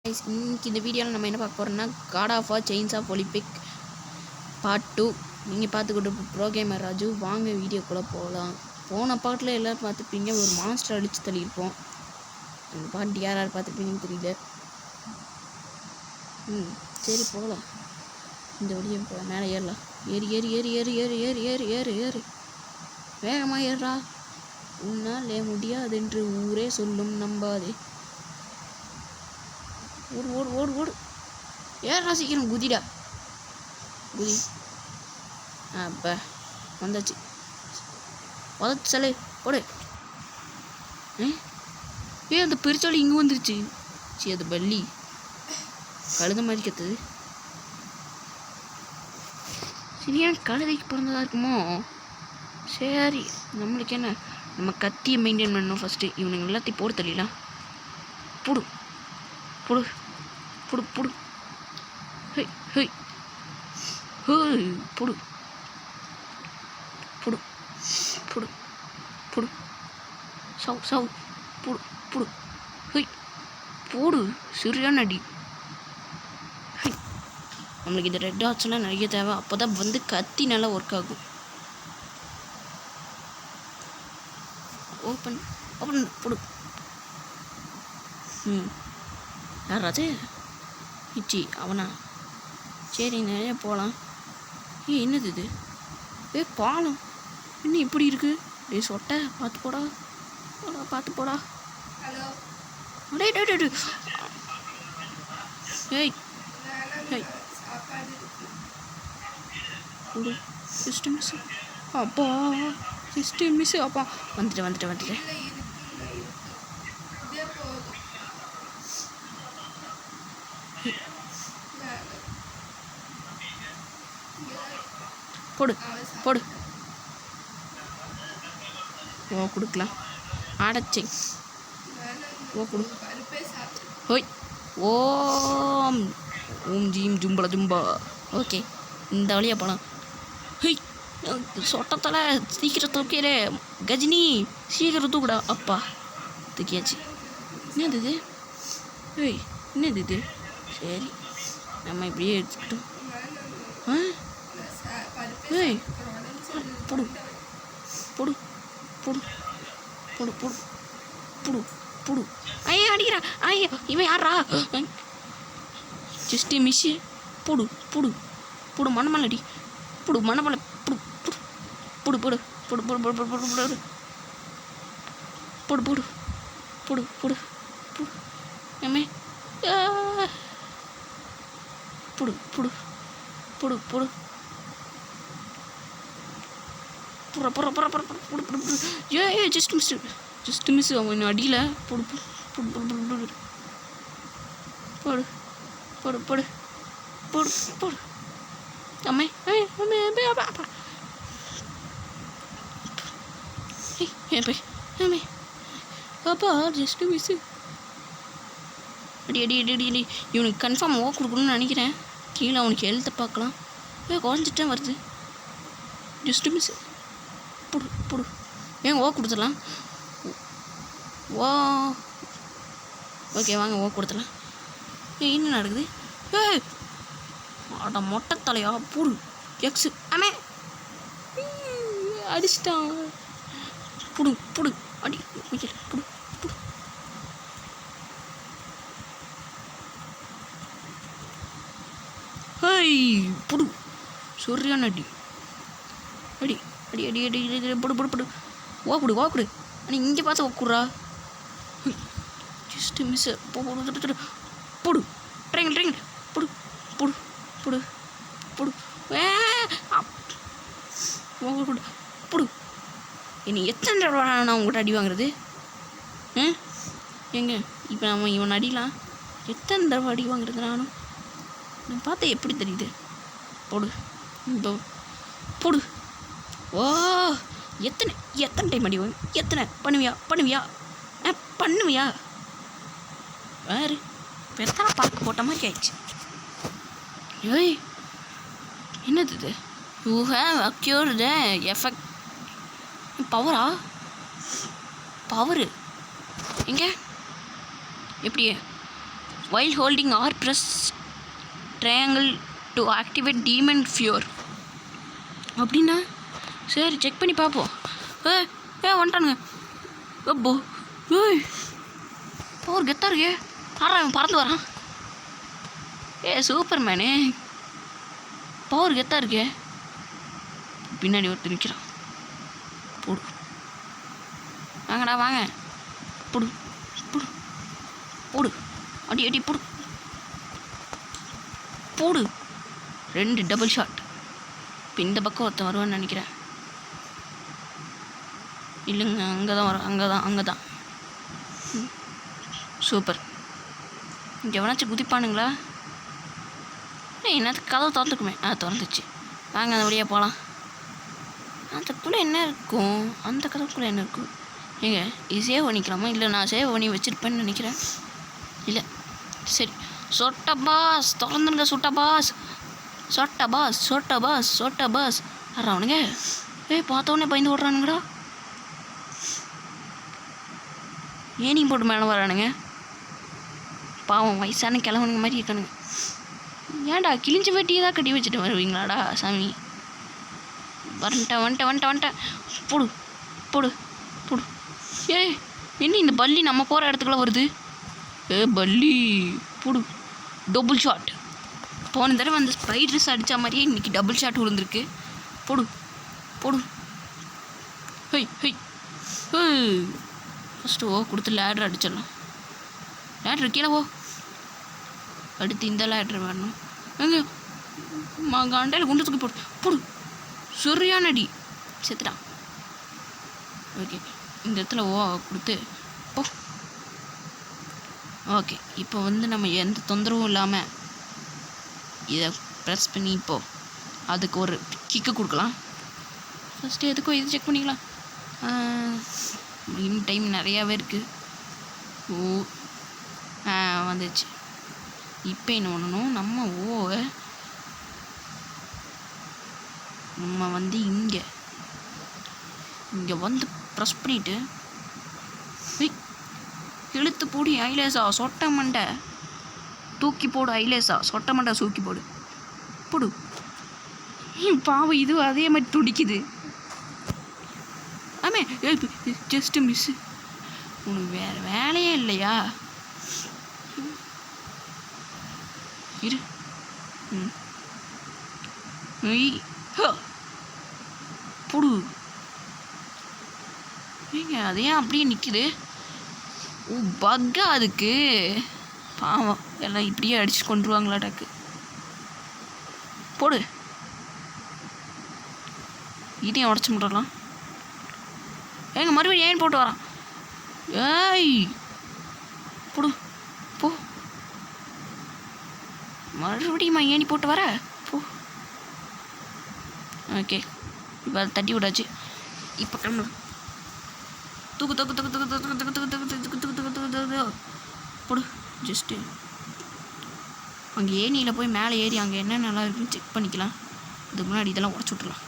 இன்னைக்கு இந்த வீடியோவில் நம்ம என்ன பார்க்க போகிறோம்னா God of War Chains of Olympic part 2 நீங்கள் பார்த்துக்கிட்டு ப்ரோ கேமர் ராஜு. வாங்க வீடியோக்குள்ளே போகலாம். போன பாட்டில் எல்லோரும் பார்த்துப்பீங்க, ஒரு மாஸ்டர் அடித்து தள்ளியிருப்போம். அந்த பாட்டு யார் யார் பார்த்துப்பீங்கன்னு தெரியல. சரி போகலாம், இந்த வழியை போகலாம். மேலே ஏறலாம். ஏறி ஏறி ஏறி ஏறி ஏறி ஏறி ஏறி ஏறி ஏறி வேகமாக ஏறா. உன்னாலே முடியாது என்று ஊரே சொல்லும், நம்பாதே. ஓடு ஓடு ஓடு ஓடு, ஏறா சீக்கிரம், குதிடா குதி. அப்போ வந்தாச்சு, உதச்சு சலே போடு. அந்த பெருச்சாளி இங்கே வந்துருச்சு. சரி, அது பள்ளி கழுத மாதிரி கத்துது. சரியான கழுதைக்கு பிறந்ததாக இருக்குமோ? சரி, நம்மளுக்கு என்ன, நம்ம கத்தியை மெயின்டைன் பண்ணணும் ஃபஸ்ட்டு. இவனுங்க எல்லாத்தையும் போட்டு தள்ளிடலாம். போடு போடு போடு போடு, ஹை ஹை ஹோய், போடு போடு போடு போடு, சவு சவு, போடு போடு, ஹை போடு, சரியான அடி. ஹை, நம்மளுக்கு இந்த ரெட் டாட்ஸ்லாம் நிறைய தேவை, அப்போ தான் வந்து கத்தி நல்லா ஒர்க் ஆகும். ஓப்பன் ஓப்பன் போடு. யாராச்சு இச்சி அவனா? சரி, நிறைய போகலாம். என்னது இது? பாலம் இன்னும் இப்படி இருக்கு. சொட்டை பார்த்து போடா, பார்த்து போடா. ஏய் ஏய், சிஸ்டம் மிஸ். அப்பா சிஸ்டம் மிஸ். அப்பா வந்துட்டேன். போடு போடு, ஓ கொடுக்கலாம். ஆடச்சை ஓ கொடு. ஹோய் ஓம் ஓம் ஜீம் ஜும்பள ஜும்பா. ஓகே, இந்த வழியாக போகலாம். ஹெய், சொட்டத்தில் சீக்கிரம் தூக்கிடு கஜினி, சீக்கிரம் தூக்குடா. அப்பா தூக்கியாச்சு. என்னது இது? ஹேய், என்னது இது? சரி, நம்ம இப்படியே எடுத்துக்கிட்டோம். ஏய் போடு போடு போடு போடு போடு போடு போடு. ஐயா அடிக்கிறா. ஐயா இவன் யாரா? Just miss. போடு போடு போடு, மணமலை அடி. போடு மணமலை, போடு போடு போடு போடு போடு போடு போடு போடு போடு போடு போடு போடு போடு போடு. ஏமே போடு போடு போடு போடு, புற புற புற புற புடு புடு புடு. ஏ ஜஸ்ட் மிஸ் அவன் அடியில். போடு போடு போடு போடு போடு போடு போடு போடு போடு. அம்மே அம்மே அம்மே அப்பா அம்மே அப்பா ஜஸ்ட் மிஸ். அடி அடி அடி அடி அடி. இவனுக்கு கன்ஃபார்ம் ஓ கொடுக்கணும்னு நினைக்கிறேன். கீழே அவனுக்கு ஹெல்த்தை பார்க்கலாம். குறைஞ்சிட்டே வருது. Just miss. போடு போடு. ஏன் ஓ கொடுத்துடலாம். ஓ ஓகே, வாங்க ஓ கொடுத்துடலாம். என்ன நடக்குது? அட மொட்டை தலையா. போடு எக்ஸு. ஆமே அடிச்சிட்டான். புடு புடு அடி. புடு புடு. ஹை புடு, சரியான அடி. அடி அடி அடி அடி அடி, போடு போடு போடு. ஓ கொடு ஓ கொடு. அண்ணி இங்கே பார்த்து ஓக்குறா. Just miss. போடு போடு, ட்ரைங்க போடு போடு போடு போடு. போடு போடு. இனி எத்தனை தடவை நான் உங்கள்கிட்ட அடி வாங்குறது? ஏங்க இப்போ நம்ம இவன் அடிலாம் எத்தனை தடவை அடி வாங்குறது? நான் பார்த்தா எப்படி தெரியுது? போடு போடு. ஓ எத்தனை டைம் அடி வாங்க? எத்தனை பண்ணுவியா வேறு பெத்தனை பார்க்க போட்ட மாதிரி ஆயிடுச்சு. ஏய், என்னது இது? You have acquired the effect. பவரா? பவரு எங்கே? எப்படி? while holding R press triangle to activate demon fear. அப்படின்னா சரி செக் பண்ணி பார்ப்போம். வந்துட்டானுங்க. அப்போ ஒரு கெத்தா இருக்கே. அவன் பறந்து வரான். சூப்பர் மேனு பவர் கெத்தா இருக்கே. பின்னாடி ஒருத்தர் நிற்கிறான். போடு வாங்கடா வாங்க. போடு போடு போடு அடி அடி போடு போடு. 2 டபுள் ஷாட். இப்போ இந்த பக்கம் ஒருத்தன் வருவான்னு நினைக்கிறேன். இல்லைங்க அங்கே தான் வரும். அங்கே தான் சூப்பர். இங்கே எவனாச்சும் குதிப்பானுங்களா? என்னத்துக்கு கதவு திறந்துக்குமே. திறந்துச்சு. வாங்க அந்த வழியாக போகலாம். அதுக்குள்ளே என்ன இருக்கும்? அந்த கதவுக்குள்ளே என்ன இருக்கும்? ஏங்க இது சேவ் பண்ணிக்கலாமா? இல்லை நான் சேவ் பண்ணி வச்சுருப்பேன்னு நினைக்கிறேன். இல்லை சரி. சொட்ட பாஸ் திறந்துருங்க. சொட்ட பாஸ் சொட்ட பாஸ் சொட்ட பாஸ் சொட்ட பாஸ் அவனுங்க. பார்த்தோன்னே பயந்து ஓடுறானுங்கடா. ஏனியும் போட்டு மேலே வரானுங்க. பாவம் வயசான கிழவனுங்க மாதிரி இருக்கானுங்க. ஏன்டா கிழிஞ்ச வெட்டியை தான் கட்டி வச்சுட்டு வருவீங்களாடா சாமி? வந்துட்டேன். போடு போடு போடு. என்ன இந்த பல்லி நம்ம போகிற இடத்துக்குள்ள வருது? பல்லி போடு. Double shot. போன தடவை அந்த ஸ்பைடர்ஸ் அடித்த மாதிரியே இன்றைக்கி டபுள் ஷாட் விழுந்திருக்கு. போடு போடு. ஹை ஃபஸ்ட்டு கொடுத்து லேட்ரு அடிச்சிடலாம். லேட்ரு கீழே அடுத்து இந்த லேட்ரு வரணும். எங்கே காண்டையில் குண்டு தூக்கி போடு போடு. சரியான அடி. செத்துட்டான். ஓகே இந்த இடத்துல கொடுத்து போ. ஓகே இப்போ நம்ம எந்த தொந்தரவும் இல்லாமல் இதை ப்ரெஸ் பண்ணி இப்போது அதுக்கு ஒரு கிக்கு கொடுக்கலாம். ஃபஸ்ட்டு எதுக்கும் இது செக் பண்ணிக்கலாம். இன்னும் டைம் நிறையாவே இருக்குது. வந்துச்சு. இப்போ என்ன பண்ணணும்? நம்ம இங்கே வந்து ப்ரெஸ் பண்ணிவிட்டு இழுத்து போடு. ஐலேசா சொட்ட மண்டை தூக்கி போடு. ஐலேசா சொட்ட மண்டை தூக்கி போடு போடு. பாவம் இது அதே மாதிரி துடிக்குது. ஆமே ஜஸ்ட்டு மிஸ்ஸு. உனக்கு வேறு வேலையே இல்லையா? இரு. போடு. ஏங்க அதையும் அப்படியே நிற்குது. பக்கா அதுக்கு. பாவம் எல்லாம் இப்படியே அடிச்சு கொண்டுருவாங்களாடாக்கு. போடு. இதையும் உடச்சி முடலாம். ஏங்க மறுபடியும் ஏன் போட்டு வரான்? போடு போ. மறுபடியும் ஏணி போட்டு வர போ. ஓகே இப்போ அதை தட்டி விடாச்சு. இப்போ கிளம்பு. தூக்கு தூக்கு தூக்கு தூக்கு தூக்கு தூக்கு தூக்கு தூக்கு தூக்கு தூக்கு தூக்கு தூக்கு தூக்கு போடு. ஜஸ்ட்டு அங்கே ஏணியில் போய் மேலே ஏறி அங்கே என்ன நல்லா இருக்குன்னு செக் பண்ணிக்கலாம். அதுக்கு முன்னாடி இதெல்லாம் உடச்சி விட்றலாம்.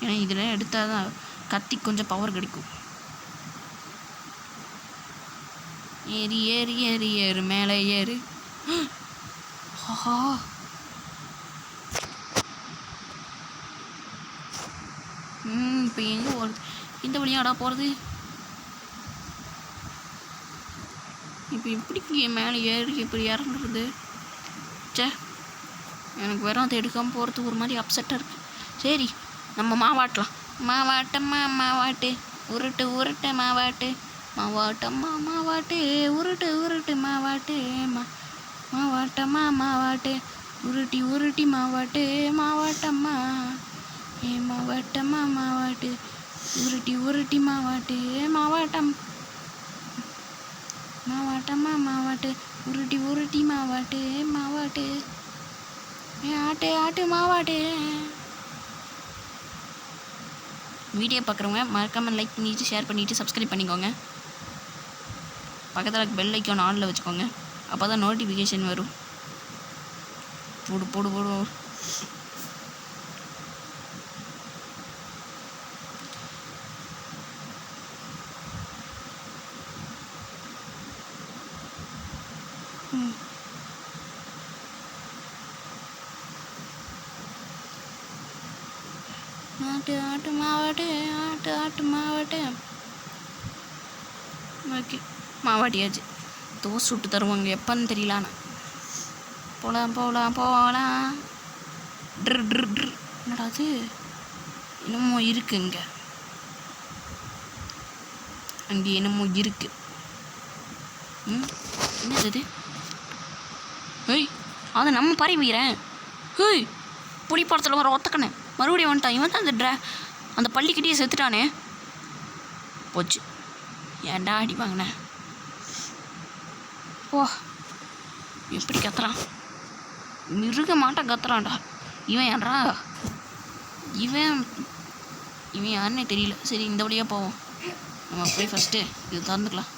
ஏன்னா இதில் எடுத்தால் தான் கத்தி கொஞ்சம் பவர் கிடைக்கும். ஏறி ஏறி ஏறி ஏறு மேலே ஏறு. ஆஹா இப்போ எங்கே போகிறது? இந்த வழியாடா போகிறது? இப்போ இப்படி மேலே ஏறி எப்படி இறங்குறது? எனக்கு வெறும் அதை எடுக்காமல் போகிறது ஒரு மாதிரி அப்செட்டாக இருக்குது. சரி நம்ம மாவாட்டலாம். மாவாட்டம்மா மாவாட்டு உருட்டு உருட்டு மாவாட்டு மாவாட்டம்மா மாவாட்டு உருட்டு உருட்டு மாவாட்டு மாவாட்டம்மா மாவாட்டு உருட்டி உருட்டி மாவாட்டு மாவாட்டம்மா மாவாட்டம்மா மாவாட்டு உருட்டி உருட்டி மாவாட்டு மாவாட்டம் மாவாட்டம்மா மாவாட்டு உருட்டி உருட்டி மாவாட்டு மாவாட்டு ஆட்டு ஆட்டு மாவாட்டு. வீடியோ பார்க்குறவங்க மறக்காமல் லைக் பண்ணிவிட்டு ஷேர் பண்ணிவிட்டு சப்ஸ்கிரைப் பண்ணிக்கோங்க. பக்கத்தில் பெல் ஐக்கான் ஆனில் வச்சுக்கோங்க. அப்போ தான் நோட்டிஃபிகேஷன் வரும். போடு போடு போடு. ஆட்டு ஆட்டு மாவாட்டு ஆட்டு ஆட்டு மாவாட்டு. ஓகே, மாவாட்டியாச்சு. தோசை சுட்டு தருவாங்க எப்போன்னு தெரியலாண்ணா. போகலாம் போகலாம் போகலாம். ட்ரு ட்ரு ட்ரு. என்னடா அது, என்னமோ இருக்கு இங்கே, அங்கே என்னமோ இருக்கு. என்னது அது? ஏய், அதை நம்ம பறிவிக்கிறேன். ஏய், புலி படத்தில் வர ஒத்தக்கண்ணே மறுபடியும் வந்துட்டான். இவன் தான் அந்த பள்ளிக்கிட்டேயே செத்துட்டானே. போச்சு, ஏன்டா அடி வாங்கினேன். ஓ, எப்படி கத்துறான், மிருக மாட்டம் கத்துறான்டா. இவன் ஏன்டா, இவன் யாருன்னே தெரியல. சரி, இந்த வழியாக போவோம். நம்ம போய் ஃபஸ்ட்டு இது திறந்துக்கலாம்.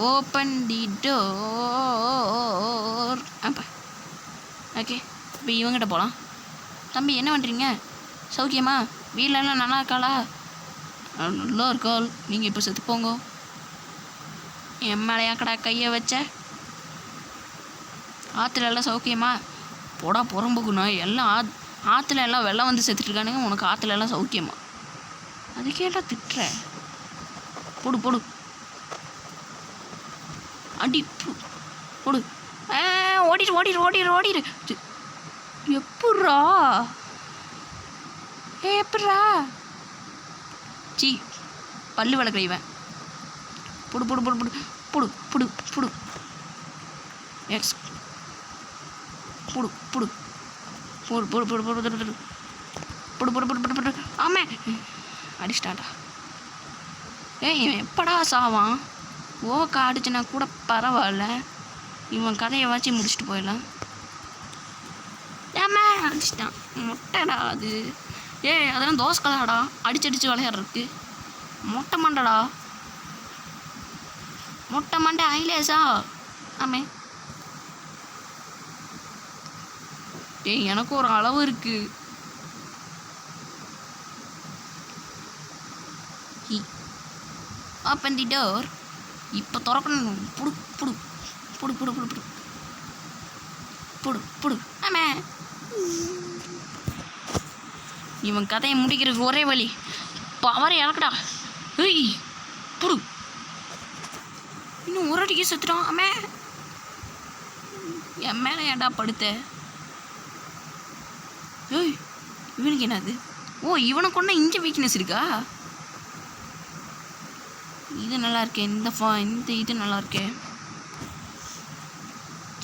Open the door. அப்போ ஓகே, இப்போ இவங்கிட்ட போகலாம். தம்பி, என்ன பண்ணுறீங்க? சௌக்கியமா? வீட்டிலலாம் நல்லா இருக்காளா? நல்லா இருக்காள். நீங்கள் இப்போ செத்து போங்க. என் மேலையா கடா கையை வச்ச? ஆற்றுல எல்லாம் சௌக்கியமா? போடா புறம்போக்குண்ணா, எல்லாம் ஆற்றுல எல்லாம் வெள்ளம் வந்து செத்துட்ருக்கானுங்க. உனக்கு ஆற்றுல எல்லாம் சௌக்கியமா? அதுக்கேட்டா திட்டுற? போடு போடு, அடி போடு. ஓடிடு ஓடிடு ஓடிடு ஓடிடு. எப்பட்றா எப்பட்றா? சி, பல்லு விளக்குற இவன். புடு புடு புடு புடு புடு புடு புடு. எக்ஸ் புடு புடு புடு புடு புடு புடு புடு புடு புடு புடு புடு புடு. ஆமே, அடிச்சிட்டாடா. இவன் எப்படா சாவான்? ஓக்கா அடிச்சுனா கூட பரவாயில்ல, இவன் கதையை வச்சு முடிச்சுட்டு போயிடலாம். ஏமா அடிச்சிட்டான், மொட்டைடா அது. அதெல்லாம் தோசை கதாடா, அடிச்சடிச்சு விளையாடுறதுக்கு. மொட்டை மண்டடா, மொட்டை மண்டை ஐலேஸா? ஆமே. எனக்கு ஒரு அளவு இருக்கு. Open the door. இப்போ திறக்கணும். புடு புடு புடு புடு புடு புடு புடு புடு. ஆமே, இவன் கதையை முடிக்கிறதுக்கு ஒரே வழி, பவரை இறக்கடா. ஏய், புடு. இன்னும் ஒரு அடிக்க செத்துட்டான். ஆமே, என் மேலே ஏன்டா படுத்த? ஏய், இவனுக்கு என்னது? ஓ, இவனை கொண்டா இங்கே வீக்னஸ் இருக்கா? இது நல்லா இருக்கே, இந்த இது நல்லா இருக்கே.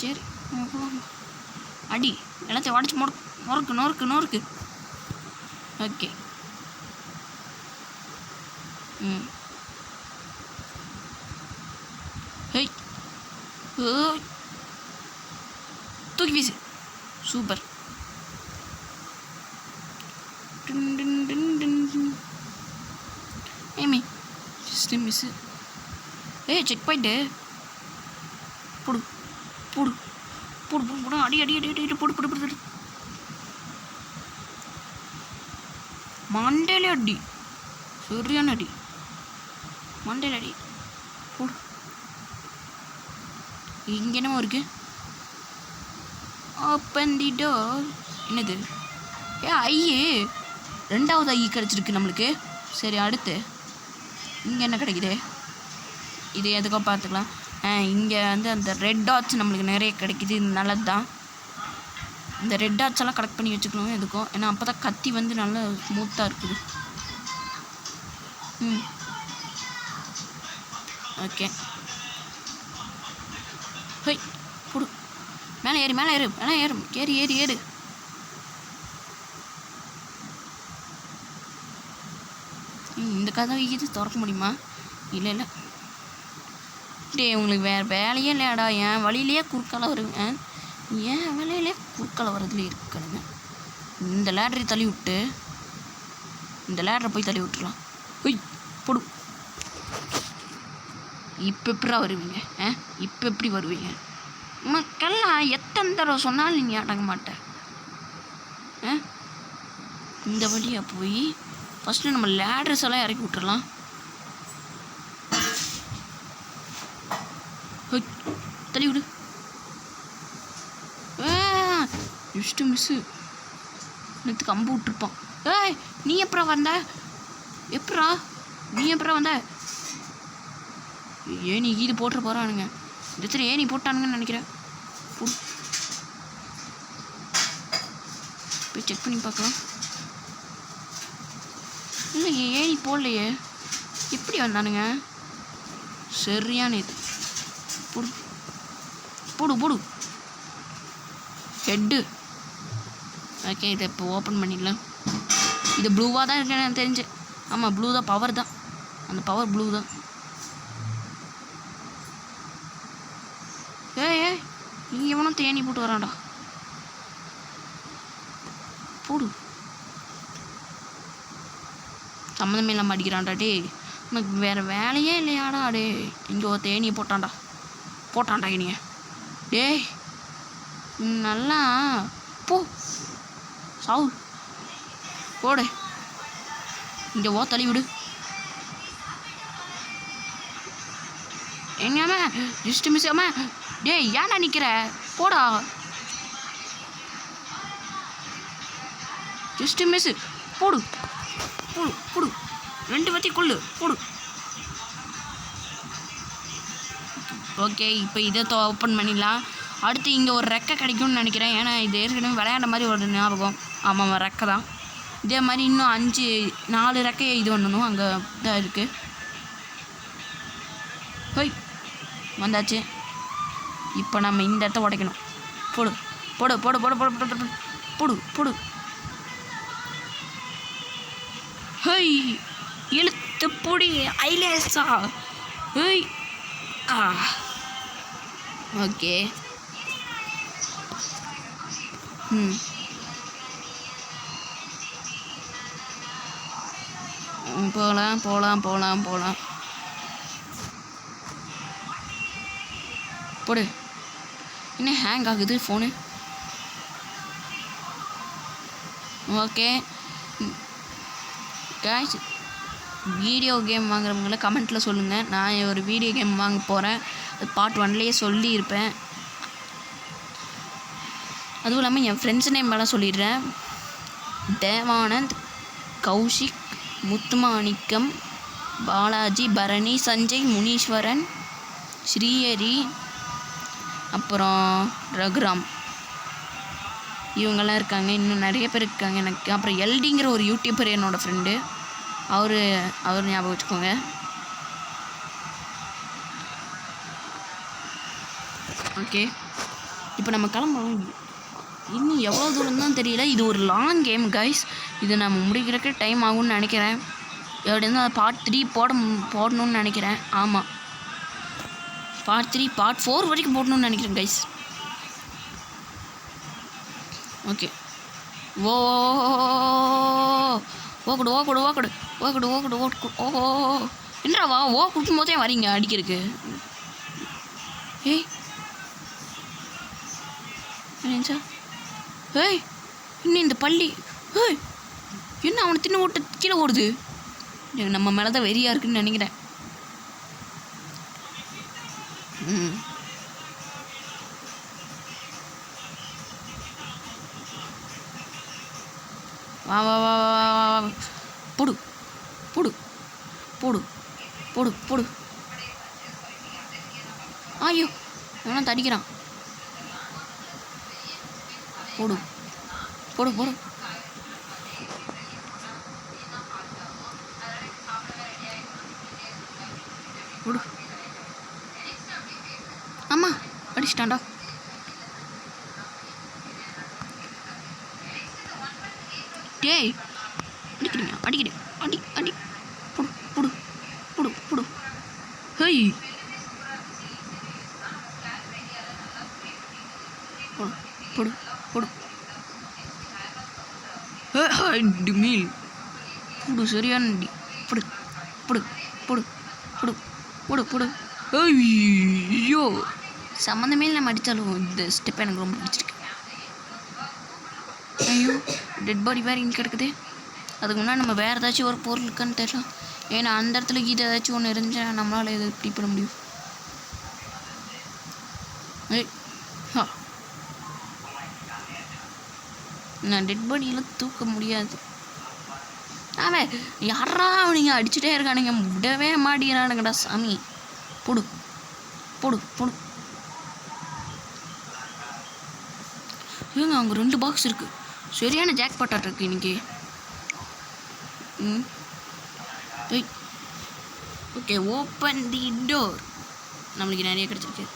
சரி, அடி எல்லாத்தையும் உடச்சி நொறுக்கு நொறுக்கு நொறுக்கு. ஓகே. ஹேய், தூக்கி வீசு. Super. Amy just miss. Check point. போடு போடு போடு போடு. அடி அடி அடி அடி போடு போடு போடு. மண்டையில அடி, சரியான அடி, மண்டையில அடி. போடு. இங்கே என்னமோ இருக்கு. Open the door. என்னது? ஐயே, ரெண்டாவது ஐ கிடச்சிருக்கு நம்மளுக்கு. சரி, அடுத்து இங்கே என்ன கிடைக்குது? இது எதுக்கோ பார்த்துக்கலாம். இங்கே வந்து அந்த ரெட் டாட்ஸ் நம்மளுக்கு நிறைய கிடைக்குது. இது நல்லது தான். இந்த ரெட் டாட்ஸ் எல்லாம் கலெக்ட் பண்ணி வச்சுக்கணும் எதுக்கும். ஏன்னா அப்போ தான் கத்தி வந்து நல்லா ஸ்மூத்தாக இருக்குது. ஓகே. ஹோய், போடு. மேலே ஏறு மேலே ஏறு மேலே ஏறு ஏறி ஏறி ஏறு. இந்த கதவை இது திறக்க முடியுமா? இல்லை இல்லை. உங்களுக்கு வேறு வேலையே இல்லையாடா? என் வழியிலேயே குறுக்கால வருவேன். ஏன் வேலையிலே குறுக்கால வரதுல இருக்கணுங்க. இந்த லேடரை தள்ளி விட்டு இந்த லேடரை போய் தள்ளி விட்டுலாம். ஒய், போடு. இப்போ எப்படா வருவீங்க? இப்போ எப்படி வருவீங்க? உனக்கெல்லாம் எத்தனை தடவை சொன்னாலும் நீங்கள் அடங்க மாட்டேன். இந்த வழியாக போய் ஃபஸ்ட்டு நம்ம லேடர்ஸ் எல்லாம் இறக்கி விட்டுறலாம். தள்ளி விடு. Just miss. நேற்று கம்பு விட்டுருப்பான். ஏய் நீ எப்படா வந்த? எப்படா நீ எப்படா வந்த? ஏனி இது போட்டுற போகிறானுங்க. இந்த ஏனி போட்டானுங்கன்னு நினைக்கிறேன். போய் செக் பண்ணி பார்க்கலாம். இல்லையே ஏனி போடலையே. எப்படி வந்தானுங்க? சரியான இது. போடு போடு போடு ஹெட்டு. ஓகே இதை இப்போ ஓப்பன் பண்ணிடலாம். இது ப்ளூவாக தான் இருக்கேன்னு எனக்கு தெரிஞ்சு. ஆமாம் ப்ளூ தான், பவர் தான். அந்த பவர் ப்ளூ தான். ஏ நீ எவனும் தேனி போட்டு வரான்டா. போடு. சம்மந்தமே இல்லாமல் அடிக்கிறான்டா டே. உனக்கு வேறு வேலையே இல்லையாடா டே. இங்கே ஒரு தேனியை போட்டான்டா இனிய. டேய் நல்லா போ சாவு போடு. இங்கே தள்ளி விடு. எங்காம ஜஸ்ட் மிஸ் ஆமா. டேய் ஏன்டா நிற்கிற? போடா. Just miss. போடு போடு போடு. 2 பற்றி கொள்ளு. போடு. ஓகே இப்போ இதை ஓப்பன் பண்ணிடலாம். அடுத்து இங்கே ஒரு ரெக்கை கிடைக்கும்னு நினைக்கிறேன். ஏன்னா இது ஏற்கனவே விளையாண்ட மாதிரி ஒரு ஞாபகம். ஆமாம் ரெக்கை தான். இதே மாதிரி இன்னும் 4 ரெக்கையை இது பண்ணணும். அங்கே இதாக இருக்குது. ஹோய் வந்தாச்சு. இப்போ நம்ம இந்த இடத்த உடைக்கணும். போடு போடு போடு போடு போடு போடு போடு போடு. ஹோய் இழுத்து பொடி ஐலேஸா. ஹோய் ஓகே. போகலாம் போகலாம் போகலாம் போகலாம். போடு. என்ன ஹேங் ஆகுது phone? Okay guys, video game வாங்குறவங்கள கமெண்ட்டில் சொல்லுங்கள். நான் ஒரு வீடியோ கேம் வாங்க போகிறேன். அது பார்ட் 1லேயே சொல்லியிருப்பேன். அதுவும் இல்லாமல் என் ஃப்ரெண்ட்ஸ் நேம் எல்லாம் சொல்லிடுறேன். தேவானந்த், கௌஷிக், முத்துமாணிக்கம், பாலாஜி, பரணி, சஞ்சய், முனீஸ்வரன், ஸ்ரீஹரி, அப்புறம் ரகுராம், இவங்கெல்லாம் இருக்காங்க. இன்னும் நிறைய பேர் இருக்காங்க எனக்கு. அப்புறம் எல்டிங்கிற ஒரு யூடியூபர் என்னோடய ஃப்ரெண்டு. அவர் ஞாபகம் வச்சுக்கோங்க. ஓகே இப்போ நம்ம கிளம்புறோம். இன்னும் எவ்வளோ தூரம் தான் தெரியல. இது ஒரு லாங் கேம் கைஸ். இது நம்ம முடிக்கிறதுக்கு டைம் ஆகும்னு நினைக்கிறேன். எப்படி இருந்தால் பார்ட் 3 போடணும்னு நினைக்கிறேன். ஆமாம் பார்ட் 3 பார்ட் 4 வரைக்கும் போடணும்னு நினைக்கிறேன் கைஸ். ஓகே ஓ ஓகடு ஓகடு ஓகடு ஓகடு ஓகடு ஓட்டு. ஓ என்னடா கொடுக்கும் போதே வரீங்க அடிக்கிறதுக்கு. ஏய் என்னச்சா? ஏய் இன்னும் இந்த பள்ளி. ஏய் என்ன அவனை தின்னு ஓட்டு கீழே ஓடுது. நம்ம மேலே தான் வெறியாக இருக்குன்னு நினைக்கிறேன். வா வா வா வா வா. போடு போடு போடு போடு போடு. ஐயோ எவனா தடிக்கிறான். போடு போடு போடு. போடு. ஆமாம் அடிச்சிட்டான்டா. டேய் அடிக்கிறீங்க அடிக்கிறேன். அடி அடி போடு போடு போடு போடு. ஹேய் போடு போடு போடு. மீல் போடு சரியான அடி. போடு போடு போடு போடு போடு போடு. ஐயோ சம்மந்தமே நம்ம அடித்தாலும் இந்த ஸ்டெப் எனக்கு ரொம்ப பிடிச்சிருக்கு. ஐயோ டெட் பாடி வேறு இங்கே கிடக்குது. அதுக்கு முன்னாடி நம்ம வேறு ஏதாச்சும் ஒரு பொருள் இருக்கான்னு தெரியலாம். ஏன்னா அந்த இடத்துல இது ஏதாச்சும் ஒன்று இருந்துச்சுன்னா நம்மளால் எது இப்படி பண்ண முடியும். ஏய் நான் டெட் பாடியெல்லாம் தூக்க முடியாது. அவன் யாரா அவனுங்க அடிச்சுட்டே இருக்கானுங்க, விடவே மாட்டேங்கிறானுங்கடா சாமி. போடு போடு போடு. ஏங்க அங்கே 2 பாக்ஸ் இருக்குது. சரியான ஜாக் பாட்டாட் இருக்கு இன்னைக்கு. Okay, open the door. நம்மளுக்கு நிறைய கிடச்சிருக்கு.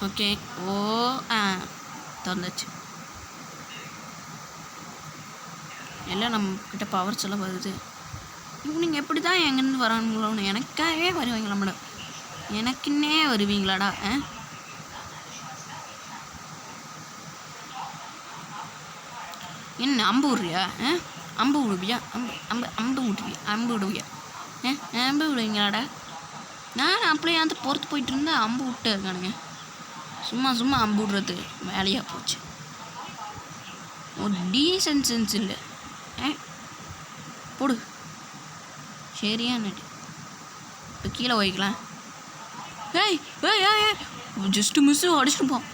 ஓகே. திறந்துச்சு. எல்லாம் நம்மக்கிட்ட பவர்ஸ் எல்லாம் வருது. இவனுங்க எப்படி தான் எங்கேருந்து வரானுங்களோன்னு எனக்காகவே வருவாங்களா மேடம்? எனக்குன்னே வருவீங்களாடா? என்ன அம்பு விடுறியா? அம்பு விடுவியா? அம்பு விடுவியா? அம்பு விடுவீங்களாடா? நான் அப்படியே அந்த பொறுத்து போயிட்டு இருந்தா அம்பு விட்டு இருக்கானுங்க. சும்மா அம்பு விடுறது வேலையாக போச்சு. ஒரு டீசன்ட் சென்ஸ் இல்லை. போடு. சரியா நடி. இப்போ கீழே வைக்கலாம். Just miss அடிச்சுட்டுப்போம்.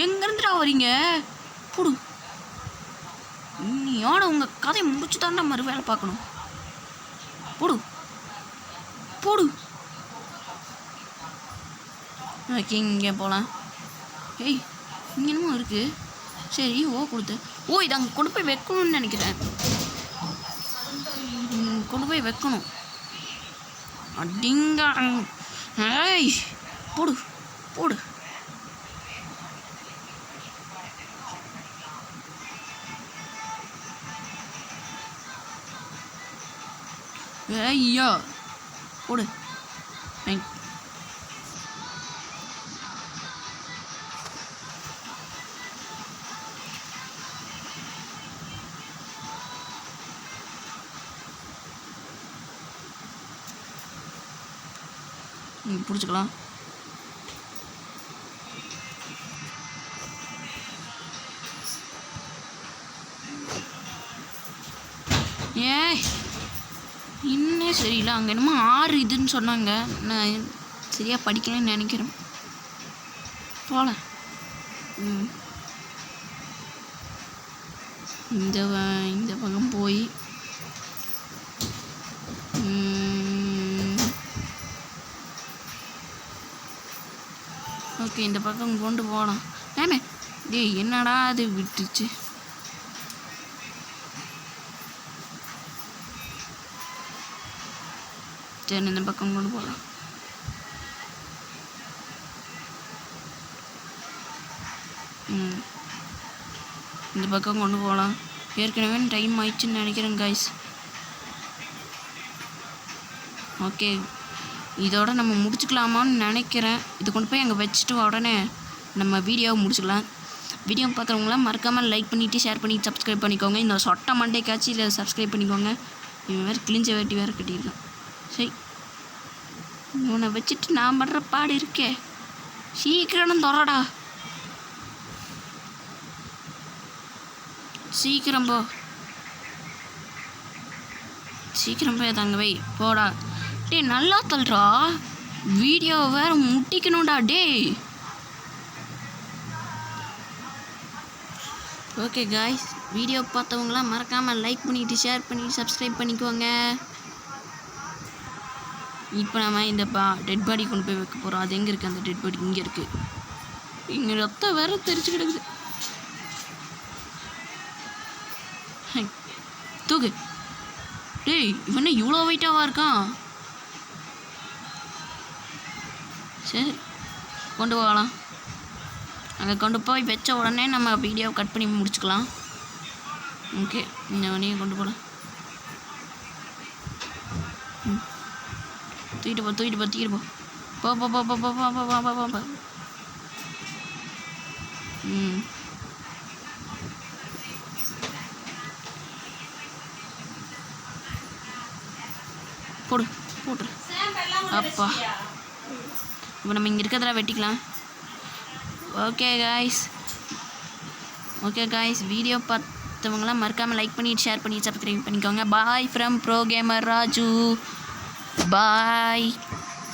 எங்கேருந்துடா வரீங்க? போடு. நீயோட உங்கள் கதையை முடிச்சு தாண்டா மறு வேலை பார்க்கணும். போடு போடு. ஓகே, இங்கே போகலாம். இங்கே என்னமோ இருக்குது. சரி, கொடுத்து. இதை அங்கே கொண்டு போய் வைக்கணும்னு நினைக்கிறேன். கொண்டு போய் வைக்கணும். அப்படிங்க. போடு போடு. ஐயா போடு. பிடிச்சிக்கலாம். இன்னும் சரியில்லை. அங்கே என்னமோ 6 இதுன்னு சொன்னாங்க. நான் சரியாக படிக்கணும்னு நினைக்கிறேன். போகல. இந்த பக்கம் போய் ஓகே, இந்த பக்கம் கொண்டு போகலாம். என்னடா அது விட்டுச்சு. சரி, இந்த பக்கம் கொண்டு போகலாம். இந்த பக்கம் கொண்டு போகலாம். ஏற்கனவே டைம் ஆயிடுச்சுன்னு நினைக்கிறேன் கைஸ். ஓகே, இதோட நம்ம முடிச்சுக்கலாமான்னு நினைக்கிறேன். இது கொண்டு போய் அங்கே வச்சுட்டு உடனே நம்ம வீடியோவை முடிச்சுக்கலாம். வீடியோ பார்க்குறவங்களாம் மறக்காமல் லைக் பண்ணிவிட்டு ஷேர் பண்ணி சப்ஸ்கிரைப் பண்ணிக்கோங்க. இந்த சொட்டை மண்டேக்காச்சும் இதில் சப்ஸ்கிரைப் பண்ணிக்கோங்க. இவன் வேறு கிழிஞ்ச வேட்டி வேறு கட்டியிருக்கான். சரி, இவனை வச்சுட்டு நான் பண்ணுற பாடு இருக்கே. சீக்கிரம் தொடடா. சீக்கிரம் போய் தங்க வை. போடா. நல்லா தள்ளுறா. வீடியோ வேறு முட்டிக்கணும்டா. ஓகே காய்ஸ், வீடியோ பார்த்தவங்களாம் மறக்காமல் லைக் பண்ணிவிட்டு ஷேர் பண்ணிவிட்டு சப்ஸ்கிரைப் பண்ணிக்கோங்க. இப்போ நம்ம இந்த டெட் பாடி கொண்டு போய் வைக்க போகிறோம். அது எங்கே இருக்குது? அந்த டெட் பாடி இங்கே இருக்குது. இங்கே ரத்தம் வேறு தெரிச்சு கிடக்குது. தூக்கு. இவனே இவ்வளோ வெயிட்டாவா இருக்கான்? சரி, கொண்டு போகலாம். அங்கே கொண்டு போய் வச்ச உடனே நம்ம வீடியோவை கட் பண்ணி முடிச்சுக்கலாம். ஓகே, இந்த வண்டியை கொண்டு போகலாம். தூக்கிட்டு போ. போட்டுரு. அப்பா, இப்போ நம்ம இங்கே இருக்கிறதுல வெட்டிக்கலாம். ஓகே காய்ஸ், வீடியோ பார்த்தவங்களாம் மறக்காமல் லைக் பண்ணிட்டு ஷேர் பண்ணி சப்ஸ்கிரைப் பண்ணிக்கோங்க. Bye from pro gamer Raju. Bye.